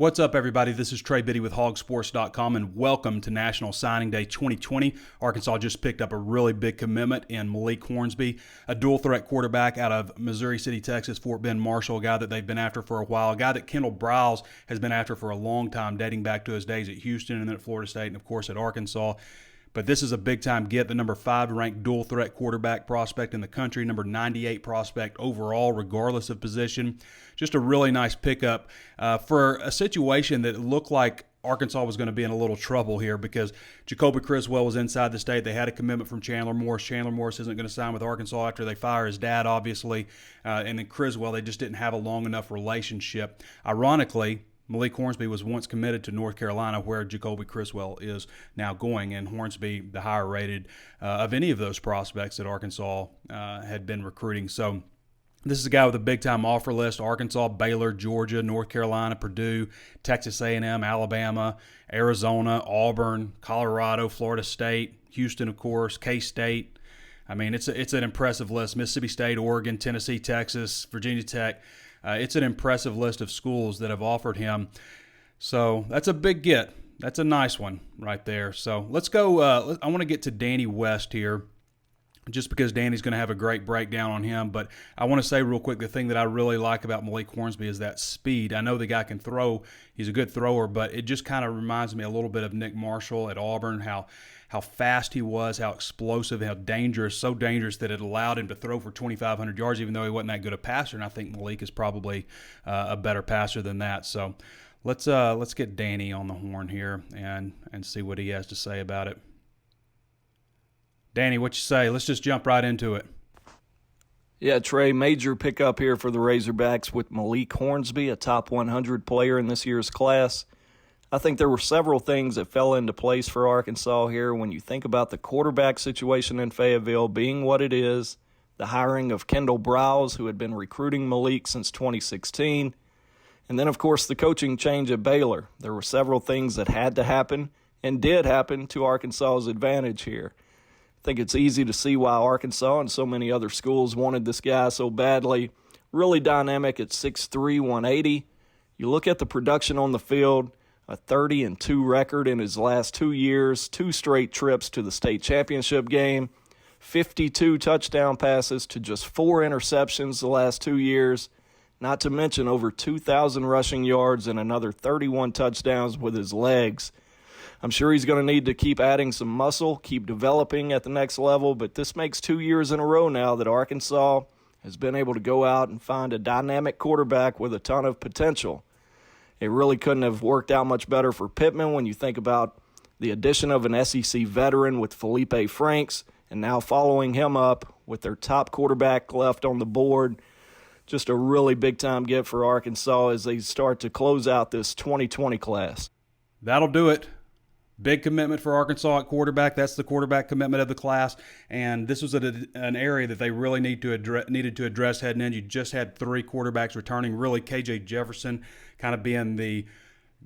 What's up, everybody? This is Trey Biddy with HawgSports.com, and welcome to National Signing Day 2020. Arkansas just picked up a really big commitment in Malik Hornsby, a dual-threat quarterback out of Missouri City, Texas, Fort Bend Marshall, a guy that they've been after for a while, a guy that Kendall Briles has been after for a long time, dating back to his days at Houston and then at Florida State and, of course, at Arkansas. But this is a big-time get, the number 5 ranked dual-threat quarterback prospect in the country, number 98 prospect overall, regardless of position. Just a really nice pickup for a situation that looked like Arkansas was going to be in a little trouble here because Jacoby Criswell was inside the state. They had a commitment from Chandler Morris. Chandler Morris isn't going to sign with Arkansas after they fire his dad, obviously. And then Criswell, they just didn't have a long enough relationship. Ironically, Malik Hornsby was once committed to North Carolina, where Jacoby Criswell is now going, and Hornsby, the higher rated of any of those prospects that Arkansas had been recruiting. So this is a guy with a big-time offer list: Arkansas, Baylor, Georgia, North Carolina, Purdue, Texas A&M, Alabama, Arizona, Auburn, Colorado, Florida State, Houston, of course, K-State. I mean, it's an impressive list. Mississippi State, Oregon, Tennessee, Texas, Virginia Tech. It's an impressive list of schools that have offered him. So that's a big get. That's a nice one right there. So let's go. I want to get to Danny West here, just because Danny's going to have a great breakdown on him. But I want to say real quick, the thing that I really like about Malik Hornsby is that speed. I know the guy can throw. He's a good thrower, but it just kind of reminds me a little bit of Nick Marshall at Auburn, how fast he was, how explosive, how dangerous, so dangerous that it allowed him to throw for 2,500 yards, even though he wasn't that good a passer. And I think Malik is probably a better passer than that. So let's get Danny on the horn here and see what he has to say about it. Danny, what you say? Let's just jump right into it. Yeah, Trey, major pickup here for the Razorbacks with Malik Hornsby, a top 100 player in this year's class. I think there were several things that fell into place for Arkansas here when you think about the quarterback situation in Fayetteville being what it is, the hiring of Kendall Briles, who had been recruiting Malik since 2016, and then, of course, the coaching change at Baylor. There were several things that had to happen and did happen to Arkansas's advantage here. I think it's easy to see why Arkansas and so many other schools wanted this guy so badly. Really dynamic at 6'3", 180. You look at the production on the field, a 30-2 record in his last 2 years, 2 straight trips to the state championship game, 52 touchdown passes to just 4 interceptions the last 2 years, not to mention over 2,000 rushing yards and another 31 touchdowns with his legs. I'm sure he's going to need to keep adding some muscle, keep developing at the next level, but this makes 2 years in a row now that Arkansas has been able to go out and find a dynamic quarterback with a ton of potential. It really couldn't have worked out much better for Pittman when you think about the addition of an SEC veteran with Felipe Franks, and now following him up with their top quarterback left on the board. Just a really big-time get for Arkansas as they start to close out this 2020 class. That'll do it. Big commitment for Arkansas at quarterback. That's the quarterback commitment of the class, and this was an area that they really needed to address heading in. You just had 3 quarterbacks returning, really KJ Jefferson kind of being the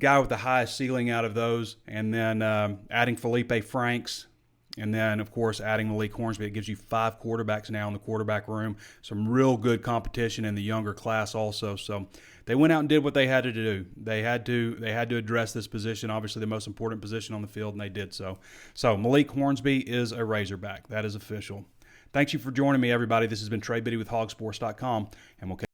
guy with the highest ceiling out of those, and then adding Felipe Franks, and then, of course, adding Malik Hornsby. It gives you 5 quarterbacks now in the quarterback room. Some real good competition in the younger class also. So they went out and did what they had to do. They had to address this position, obviously the most important position on the field, and they did so. So Malik Hornsby is a Razorback. That is official. Thank you for joining me, everybody. This has been Trey Biddy with HawgSports.com, and we'll catch you.